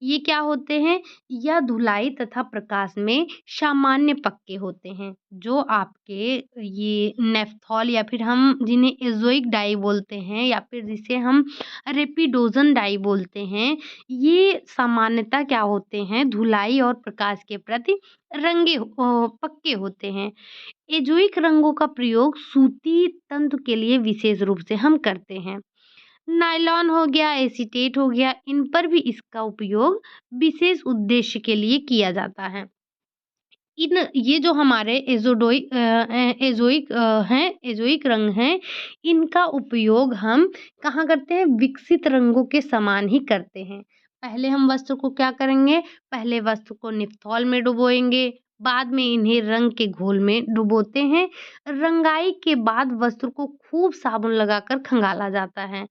ये क्या होते हैं? यह धुलाई तथा प्रकाश में सामान्य पक्के होते हैं। जो आपके ये नेप्थॉल या फिर हम जिन्हें एज़ोइक डाई बोलते हैं या फिर जिसे हम रेपिडोज़न डाई बोलते हैं, ये सामान्यतः क्या होते हैं, धुलाई और प्रकाश के प्रति पक्के होते हैं। एज़ोइक रंगों का प्रयोग सूती तंतु के लिए विशेष रूप से हम करते हैं। नायलॉन हो गया, एसीटेट हो गया, इन पर भी इसका उपयोग विशेष उद्देश्य के लिए किया जाता है। इन ये जो हमारे एज़ोइक रंग हैं, इनका उपयोग हम कहाँ करते हैं? विकसित रंगों के समान ही करते हैं। पहले हम वस्त्र को क्या करेंगे? पहले वस्त्र को निफ़्थॉल में डुबोएँगे, बाद में इन्हें रंग के घोल में डुबोते हैं। रंगाई के बाद वस्त्र को खूब साबुन लगाकर खंगाला जाता है।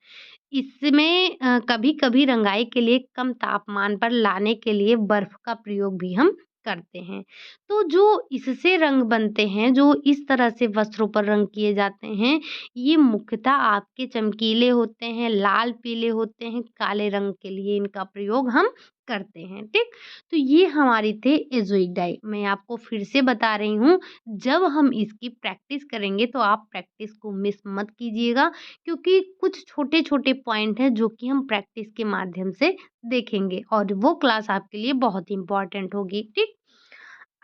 इसमें कभी-कभी रंगाई के लिए कम तापमान पर लाने के लिए बर्फ का प्रयोग भी हम करते हैं। तो जो इससे रंग बनते हैं, जो इस तरह से वस्त्रों पर रंग किए जाते हैं, ये मुख्यतः आपके चमकीले होते हैं, लाल, पीले होते हैं, काले रंग के लिए इनका प्रयोग हम करते हैं, ठीक? तो ये हमारी थे एज़ोइक डाई। मैं आपको फिर से बता रही हूँ, जब हम इसकी प्रैक्टिस करेंगे तो आप प्रैक्टिस को मिस मत कीजिएगा, क्योंकि कुछ छोटे-छोटे पॉइंट हैं जो कि हम प्रैक्टिस के माध्यम से देखेंगे और वो क्लास आपके लिए बहुत इम्पोर्टेंट होगी, ठीक?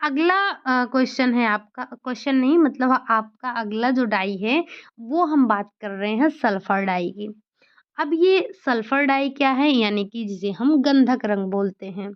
अगला क्वेश्चन है आपका, क्वेश्चन नहीं मतलब आपका अगला जो डाई है, वो हम बात कर रहे हैं सल्फर डाई की। अब ये सल्फर डाई क्या है? यानी कि जिसे हम गंधक रंग बोलते हैं।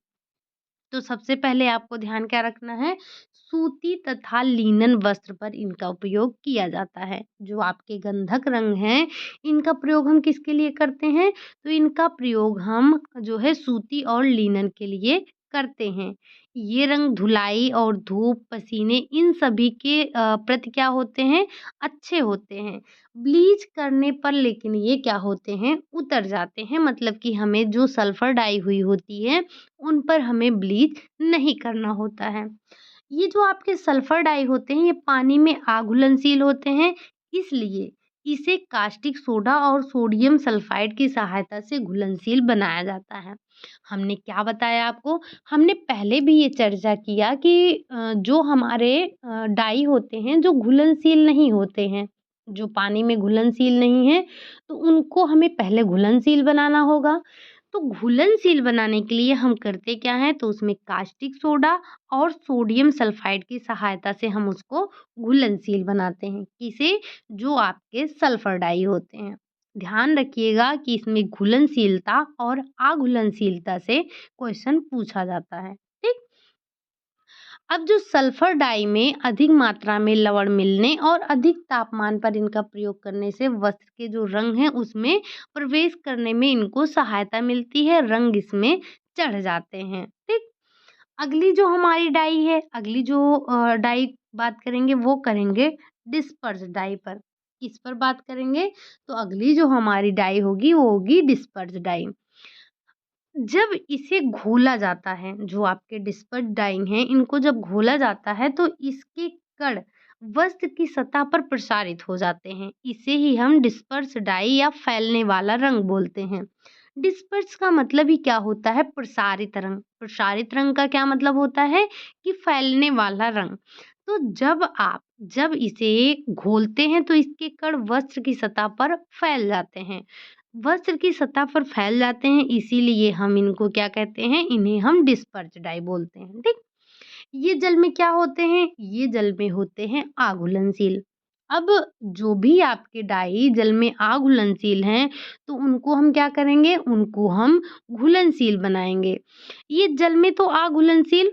तो सबसे पहले आपको ध्यान क्या रखना है, सूती तथा लिनन वस्त्र पर इनका उपयोग किया जाता है। जो आपके गंधक रंग हैं, इनका प्रयोग हम किसके लिए करते हैं? तो इनका प्रयोग हम जो है सूती और लिनन के लिए करते हैं। ये रंग धुलाई और धूप, पसीने इन सभी के प्रति क्या होते हैं? अच्छे होते हैं। ब्लीच करने पर लेकिन ये क्या होते हैं? उतर जाते हैं, मतलब कि हमें जो सल्फर डाई हुई होती है, उन पर हमें ब्लीच नहीं करना होता है। ये जो आपके सल्फर डाई होते हैं, ये पानी में अघुलनशील होते हैं, इसलिए इसे कास्टिक सोडा और सोडियम सल्फाइड की सहायता से घुलनशील बनाया जाता है। हमने क्या बताया आपको? हमने पहले भी ये चर्चा किया कि जो हमारे डाई होते हैं, जो घुलनशील नहीं होते हैं, जो पानी में घुलनशील नहीं हैं, तो उनको हमें पहले घुलनशील बनाना होगा। तो घुलनशील बनाने के लिए हम करते क्या हैं? तो उसमें कास्टिक सोडा और सोडियम सल्फाइड की सहायता से हम उसको घुलनशील बनाते हैं। किसे? जो आपके सल्फर डाई होते हैं। ध्यान रखिएगा कि इसमें घुलनशीलता और अघुलनशीलता से क्वेश्चन पूछा जाता है। ठीक? अब जो सल्फर डाई में अधिक मात्रा में लवण मिलने और अधिक तापमान पर इनका प्रयोग करने से वस्त्र के जो रंग हैं उसमें प्रवेश करने में इनको सहायता मिलती है, रंग इसमें चढ़ जाते हैं। ठीक? अगली जो हमारी डाई है, अगली जो डाई बात करेंगे वो करेंगे डिस्पर्स डाई पर। किस पर बात करेंगे? तो अगली जो हमारी डाई होगी वो होगी डिस्पर्स डाई। जब इसे घोला जाता है, जो आपके डिस्पर्स डाइंग हैं, इनको जब घोला जाता है तो इसके कण वस्त्र की सतह पर प्रसारित हो जाते हैं। इसे ही हम डिस्पर्स डाई या फैलने वाला रंग बोलते हैं। डिस्पर्स का मतलब ही क्या होता है? प्रसारित रंग। प्रसारित रंग का क्या मतलब होता है? कि फैलने वाला रंग। तो जब इसे घोलते हैं तो इसके कण वस्त्र की सतह पर फैल जाते हैं। वस्त्र की सतह पर फैल जाते हैं, इसीलिए हम इनको क्या कहते हैं? इन्हें हम डिस्पर्स्ड डाई बोलते हैं, ठीक? ये जल में क्या होते हैं? ये जल में होते हैं अघुलनशील। अब जो भी आपके डाई जल में अघुलनशील हैं, तो उनको हम क्या करेंगे? उनको हम घुलनशील बनाएँगे। ये जल में तो अघुलनशील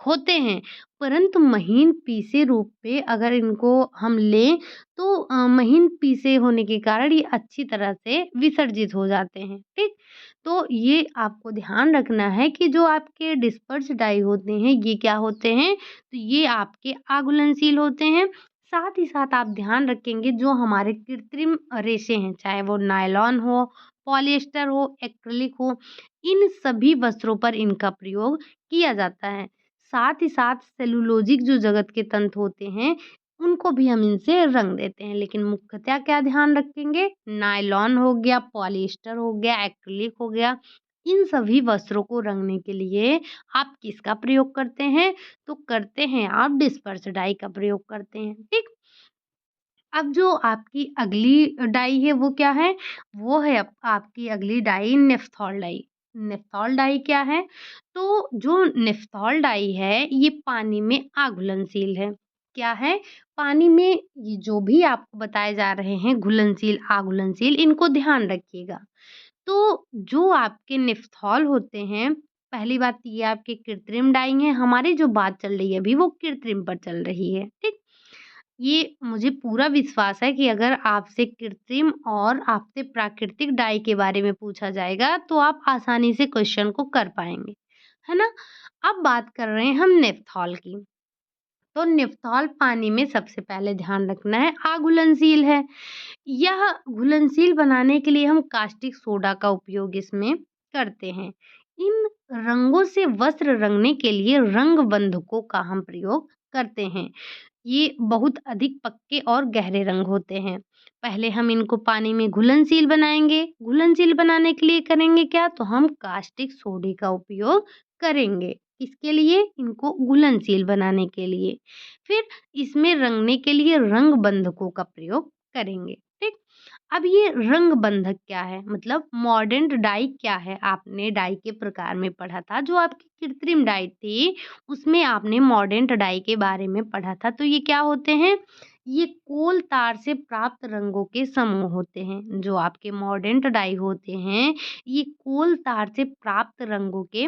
होते हैं, परंतु महीन पीसे रूप में अगर इनको हम लें तो महीन पीसे होने के कारण ये अच्छी तरह से विसर्जित हो जाते हैं, ठीक? तो ये आपको ध्यान रखना है कि जो आपके डिस्पर्स डाई होते हैं, ये क्या होते हैं? तो ये आपके अघुलनशील होते हैं। साथ ही साथ आप ध्यान रखेंगे जो हमारे कृत्रिम रेशे हैं, चाहे वो नायलॉन हो, पॉलिएस्टर हो, एक्रिलिक हो, इन सभी वस्त्रों पर इनका प्रयोग किया जाता है। साथ ही साथ सेलुलोज़िक जो जगत के तंतु होते हैं, उनको भी हम इनसे रंग देते हैं। लेकिन मुख्यतः क्या ध्यान रखेंगे? नायलॉन हो गया, पॉलिएस्टर हो गया, एक्रिलिक हो गया, इन सभी वस्त्रों को रंगने के लिए आप किसका प्रयोग करते हैं? तो करते हैं आप डिस्पर्स डाई का प्रयोग करते हैं, ठीक? अब जो आपकी अगली डाई है वो क्या है? वो है आपकी अगली dye naphthol dye. Naphthol dye क्या है? तो जो नेफ्थॉल डाई है ये पानी में अघुलनशील है। क्या है? पानी में ये जो भी आपको बताए जा रहे हैं घुलनशील, अघुलनशील, इनको ध्यान रखिएगा। तो जो आपके नेफ्थॉल होते हैं, पहली बात ये आपके कृत्रिम डाई हैं, हमारी जो बात चल रही है अभी वो कृत्रिम पर चल रही है, ठीक? ये मुझे पूरा विश्वास है कि अगर आपसे कृत्रिम और आपसे प्राकृतिक डाई के बारे में पूछा जाएगा, तो आप आसानी से क्वेश्चन को कर पाएँगे, है ना? अब बात कर रहे हैं हम नेफ्थॉल की। तो नेफ्थॉल पानी में सबसे पहले ध्यान रखना है अघुलनशील है। यह घुलनशील बनाने के लिए हम कास्टिक सोडा का उपयोग इसमें करते हैं। इन रंगों से वस्त्र रंगने के लिए रंग बंधकों का हम प्रयोग करते हैं। ये बहुत अधिक पक्के और गहरे रंग होते हैं। पहले हम इनको पानी में घुलनशील बनाएँगे। घुलनशील बनाने के लिए करेंगे क्या? तो हम कास्टिक सोडे का उपयोग करेंगे। किसके लिए? इनको घुलनशील बनाने के लिए। फिर इसमें रंगने के लिए रंग बंधकों का प्रयोग करेंगे, ठीक? अब ये रंग बंधक क्या है? मतलब मॉर्डेंट डाई क्या है? आपने डाई के प्रकार में पढ़ा था, जो आपकी कृत्रिम डाई थी, उसमें आपने मॉर्डेंट डाई के बारे में पढ़ा था। तो ये क्या होते हैं? ये कोल तार से प्राप्त रंगों के समूह होते हैं। जो आपके मॉर्डेंट डाई होते हैं, ये कोल तार से प्राप्त रंगों के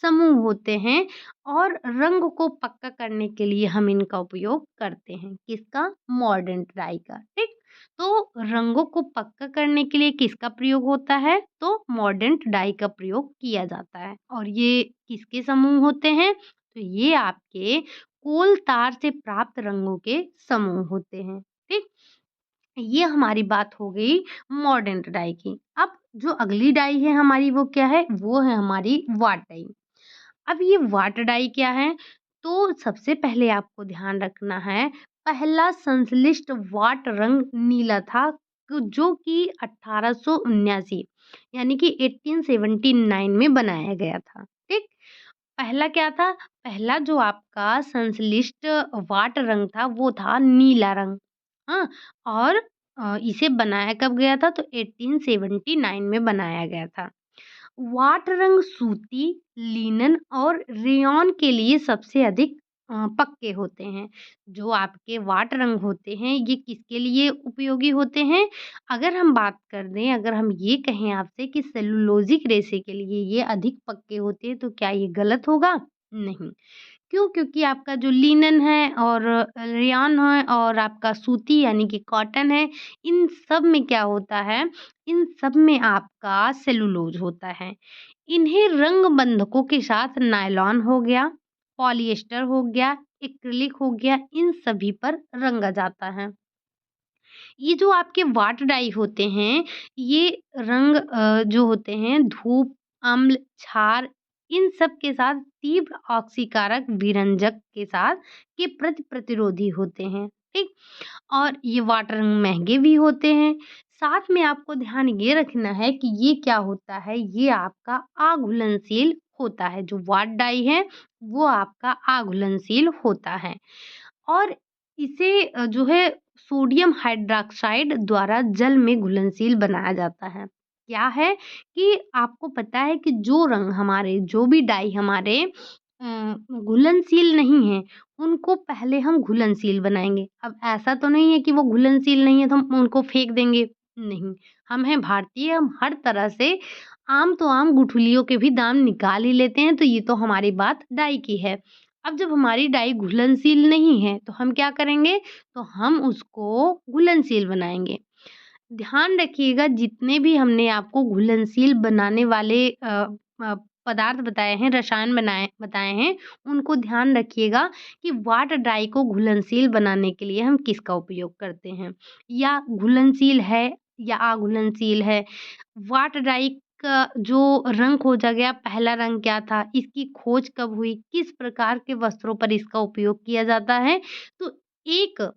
समूह होते हैं और रंग को पक्का करने के लिए हम इनका उपयोग करते हैं। किसका? मॉर्डेंट डाई का, ठीक? तो रंगों को पक्का करने के लिए किसका प्रयोग होता है? तो मॉर्डेंट डाई का प्रयोग किया जाता है। और ये किसके समूह होते हैं? तो ये आपके कोल तार से प्राप्त रंगों के समूह होते हैं, ठीक? ये हमारी बात हो गई मॉर्डेंट डाई की। अब जो अगली डाई है हमारी वो क्या है? वो है हमारी वाट डाई। अब ये वाट डाई क्या है? तो सबसे पहले आपको ध्यान रखना है, पहला संश्लिष्ट वाट रंग नीला था, जो कि 1879 यानी कि 1879 में बनाया गया था, ठीक? पहला क्या था? पहला जो आपका संश्लिष्ट वाट रंग था वो था नीला रंग, हाँ? और इसे बनाया कब गया था? तो 1879 में बनाया गया था। वाट रंग सूती, लिनन और रेयॉन के लिए सबसे अधिक पक्के होते हैं। जो आपके वाट रंग होते हैं, ये किसके लिए उपयोगी होते हैं? अगर हम बात कर दें, अगर हम ये कहें आपसे कि सेलुलोज़िक रेशे के लिए ये अधिक पक्के होते हैं, तो क्या ये गलत होगा? नहीं। क्यों? क्योंकि आपका जो लिनन है और रेयॉन है और आपका सूती यानी कि कॉटन है, इन सब में क्या होता है? इन सब में आपका सेलुलोज़ होता है। इन्हें रंग बंधकों के साथ नायलॉन हो गया, पॉलिएस्टर हो गया, एक्रिलिक हो गया, इन सभी पर रंगा जाता है। ये जो आपके वाट डाई होते हैं, ये रंग जो होते हैं धूप, अम्ल, क्षार, इन सब के साथ तीव्र ऑक्सीकारक विरंजक के साथ के प्रति प्रतिरोधी होते हैं, ठीक? और ये वाटर रंग महँगे भी होते हैं। साथ में आपको ध्यान ये रखना है कि ये क्या होता है, ये आपका अघुलनशील होता है। जो वाट डाई है, वो आपका अघुलनशील होता है और इसे जो है सोडियम हाइड्रॉक्साइड द्वारा जल में घुलनशील बनाया जाता है। क्या है कि आपको पता है कि जो रंग हमारे, जो भी डाई हमारे घुलनशील नहीं हैं, उनको पहले हम घुलनशील बनाएँगे। अब ऐसा तो नहीं है कि वो घुलनशील नहीं है तो हम उनको फेंक देंगे, नहीं। हम हैं भारतीय, हम हर तरह से आम तो आम गुठलियों के भी दाम निकाल ही लेते हैं, तो ये तो हमारी बात डाई की है। अब जब हमारी डाई घुलनशील नहीं है, तो हम क्या करेंगे? तो हम उसको घुलनशील बनाएँगे। ध्यान रखिएगा जितने भी हमने आपको घुलनशील बनाने वाले पदार्थ बताए हैं, रसायन बताए हैं, उनको ध्यान रखिएगा कि वाटर डाई को घुलनशील बनाने के लिए हम किसका उपयोग करते हैं, या घुलनशील है या अघुलनशील है। वाटर डाई का जो रंग खोजा गया, पहला रंग क्या था? इसकी खोज कब हुई? किस प्रकार के वस्त्रों पर इसका उपयोग किया जाता है? तो एक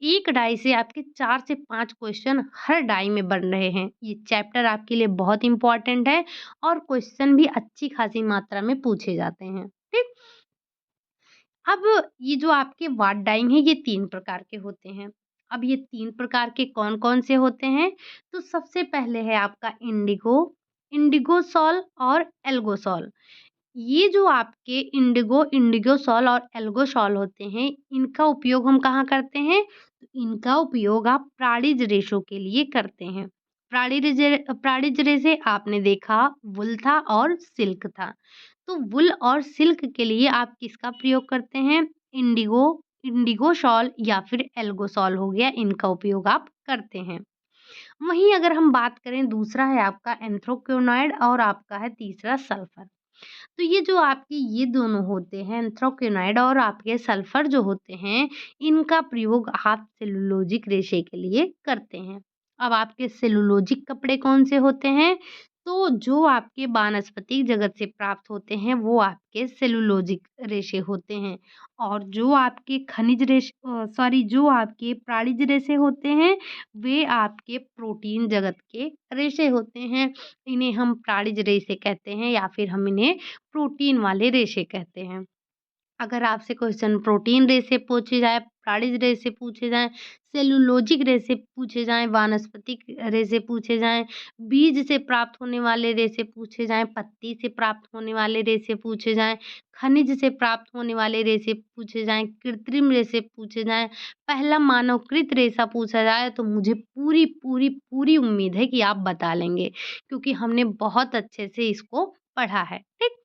एक डाई से आपके 4 से 5 क्वेश्चन हर डाई में बन रहे हैं। ये चैप्टर आपके लिए बहुत इम्पोर्टेंट है और क्वेश्चन भी अच्छी खासी मात्रा में पूछे जाते हैं। ठीक? अब ये जो आपके वाट डाइंग है, ये 3 प्रकार के होते हैं। अब ये 3 प्रकार के कौन-कौन से होते हैं? तो सबसे पहले है आपका इंडिगो, इंडिगोसॉल और एल्गोसॉल। ये जो आपके इंडिगोसॉल और एल्गोसॉल होते हैं, इनका उपयोग हम कहाँ करते हैं? तो इनका उपयोग आप प्राणिज रेशों के लिए करते हैं। प्राणिज रेशे आपने देखा वूल था और सिल्क था। तो वूल और सिल्क के लिए आप किसका प्रयोग करते हैं? इंडिगो, इंडिगोसॉल या फिर एल्गोसॉल हो गया, इनका उपयोग आप करते हैं। वहीं अगर हम बात करें, दूसरा है आपका एंथ्राक्योनाइड और आपका है तीसरा सल्फर। तो ये जो आपके ये दोनों होते हैं, एंथ्राक्योनाइड और आपके सल्फर जो होते हैं, इनका प्रयोग आप सेलुलोजिक रेशे के लिए करते हैं। अब आपके सेलुलोजिक कपड़े कौन से होते हैं? तो जो आपके वानस्पतिक जगत से प्राप्त होते हैं, वो आपके सेलुलोजिक रेशे होते हैं। और जो आपके जो आपके प्राणिज रेशे होते हैं, वे आपके प्रोटीन जगत के रेशे होते हैं। इन्हें हम प्राणिज रेशे कहते हैं या फिर हम इन्हें प्रोटीन वाले रेशे कहते हैं। अगर आपसे क्वेश्चन प्रोटीन रेशे पूछे जाए, प्राणिज रेशे पूछे जाएँ, सेलुलोजिक रेशे पूछे जाएँ, वानस्पतिक रेशे पूछे जाएँ, बीज से प्राप्त होने वाले रेशे पूछे जाएँ, पत्ती से प्राप्त होने वाले रेशे पूछे जाएँ, खनिज से प्राप्त होने वाले रेशे पूछे जाएँ, कृत्रिम रेशे पूछे जाएँ, पहला मानवकृत रेशा पूछा जाए, तो मुझे पूरी उम्मीद है कि आप बता लेंगे, क्योंकि हमने बहुत अच्छे से इसको पढ़ा है। ठीक?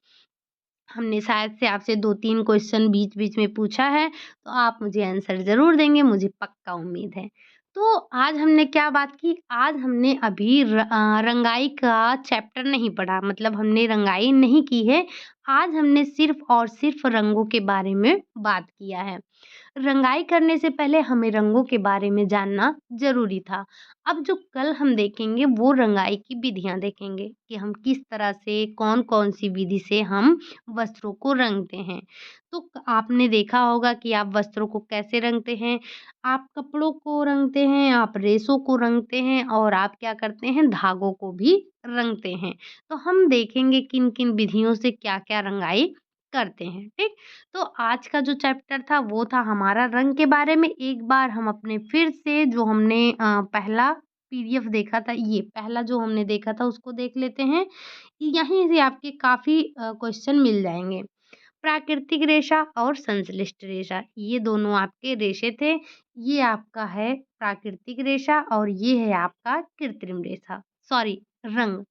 हमने शायद से आपसे 2-3 क्वेश्चन बीच-बीच में पूछा है, तो आप मुझे आंसर ज़रूर देंगे, मुझे पक्का उम्मीद है। तो आज हमने क्या बात की? आज हमने अभी रंगाई का चैप्टर नहीं पढ़ा, मतलब हमने रंगाई नहीं की है। आज हमने सिर्फ़ और सिर्फ़ रंगों के बारे में बात किया है। रंगाई करने से पहले हमें रंगों के बारे में जानना ज़रूरी था। अब जो कल हम देखेंगे, वो रंगाई की विधियाँ देखेंगे कि हम किस तरह से, कौन-कौन सी विधि से हम वस्त्रों को रंगते हैं। तो आपने देखा होगा कि आप वस्त्रों को कैसे रंगते हैं। आप कपड़ों को रंगते हैं, आप रेशों को रंगते हैं और आप क्या करते हैं, धागों को भी रंगते हैं। तो हम देखेंगे किन-किन विधियों से क्या-क्या रंगाई करते हैं, ठीक? तो आज का जो चैप्टर था, वो था हमारा रंग के बारे में। एक बार हम अपने फिर से जो हमने पहला पीडीएफ देखा था, ये पहला जो हमने देखा था उसको देख लेते हैं। यहीं से आपके काफ़ी क्वेश्चन मिल जाएँगे। प्राकृतिक रेशा और संश्लिष्ट रेशा, ये दोनों आपके रेशे थे। ये आपका है प्राकृतिक रेशा और ये है आपका कृत्रिम रेशा, सॉरी रंग।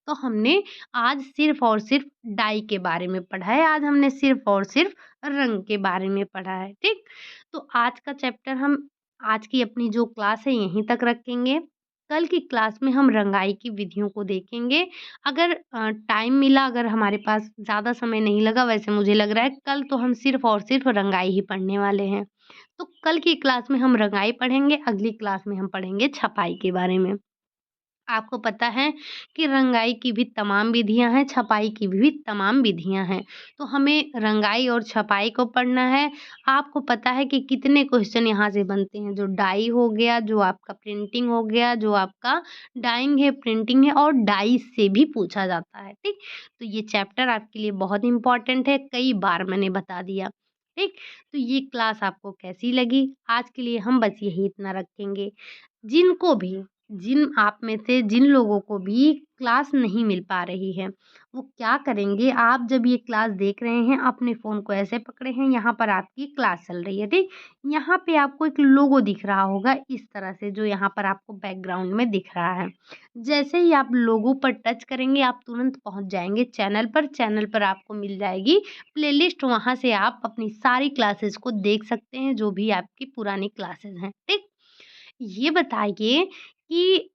तो हमने आज सिर्फ़ और सिर्फ़ डाई के बारे में पढ़ा है, आज हमने सिर्फ़ और सिर्फ़ रंग के बारे में पढ़ा है, ठीक? तो आज का चैप्टर हम आज की अपनी जो क्लास है यहीं तक रखेंगे। कल की क्लास में हम रंगाई की विधियों को देखेंगे। अगर टाइम मिला, अगर हमारे पास ज़्यादा समय नहीं लगा, वैसे मुझे लग रहा है कल तो हम सिर्फ़ और सिर्फ़ रंगाई ही पढ़ने वाले हैं। तो कल की क्लास में हम रंगाई पढ़ेंगे, अगली क्लास में हम पढ़ेंगे छपाई के बारे में। आपको पता है कि रंगाई की भी तमाम विधियाँ हैं, छपाई की भी तमाम विधियाँ हैं। तो हमें रंगाई और छपाई को पढ़ना है। आपको पता है कि कितने क्वेश्चन यहाँ से बनते हैं, जो डाई हो गया, जो आपका प्रिंटिंग हो गया, जो आपका डाइंग है, प्रिंटिंग है और डाई से भी पूछा जाता है, ठीक? तो ये चैप्टर आपके लिए बहुत इम्पोर्टेंट है, कई बार मैंने बता दिया, ठीक? तो ये क्लास आपको कैसी लगी? आज के लिए हम बस यही इतना रखेंगे। जिनको भी जिन आप में से जिन लोगों को भी क्लास नहीं मिल पा रही है, वो क्या करेंगे, आप जब ये क्लास देख रहे हैं, अपने फ़ोन को ऐसे पकड़े हैं, यहाँ पर आपकी क्लास चल रही है, ठीक? यहाँ पे आपको एक लोगो दिख रहा होगा इस तरह से, जो यहाँ पर आपको बैकग्राउंड में दिख रहा है। जैसे ही आप लोगो पर टच करेंगे, आप तुरंत पहुँच जाएँगे चैनल पर। चैनल पर आपको मिल जाएगी प्लेलिस्ट, वहाँ से आप अपनी सारी क्लासेस को देख सकते हैं, जो भी आपकी पुरानी क्लासेस हैं, ठीक? ये बताइए कि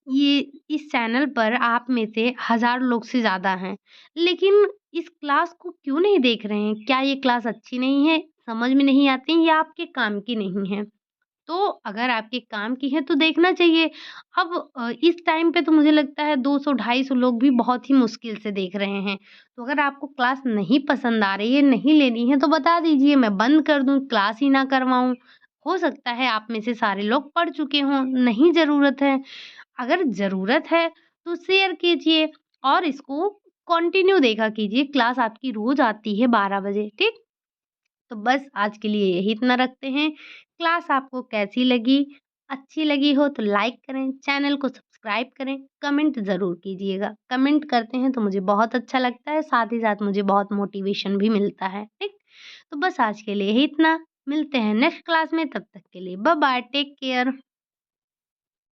ये इस चैनल पर आप में से हज़ार लोग से ज़्यादा हैं, लेकिन इस क्लास को क्यों नहीं देख रहे हैं? क्या ये क्लास अच्छी नहीं है, समझ में नहीं आती या आपके काम की नहीं है? तो अगर आपके काम की है तो देखना चाहिए। अब इस टाइम पे तो मुझे लगता है 200 250 लोग भी बहुत ही मुश्किल से देख रहे हैं। तो अगर आपको क्लास नहीं पसंद आ रही है, नहीं लेनी है तो बता दीजिए, मैं बंद कर दूँ, क्लास ही ना करवाऊँ। हो सकता है आप में से सारे लोग पढ़ चुके हों, नहीं ज़रूरत है। अगर ज़रूरत है तो शेयर कीजिए और इसको कंटिन्यू देखा कीजिए। क्लास आपकी रोज़ आती है 12 बजे, ठीक? तो बस आज के लिए यही इतना रखते हैं। क्लास आपको कैसी लगी? अच्छी लगी हो तो लाइक करें, चैनल को सब्सक्राइब करें, कमेंट ज़रूर कीजिएगा। कमेंट करते हैं तो मुझे बहुत अच्छा लगता है, साथ ही साथ मुझे बहुत मोटिवेशन भी मिलता है, ठीक? तो बस आज के लिए यही इतना। मिलते हैं नेक्स्ट क्लास में, तब तक के लिए बाय बाय, टेक केयर।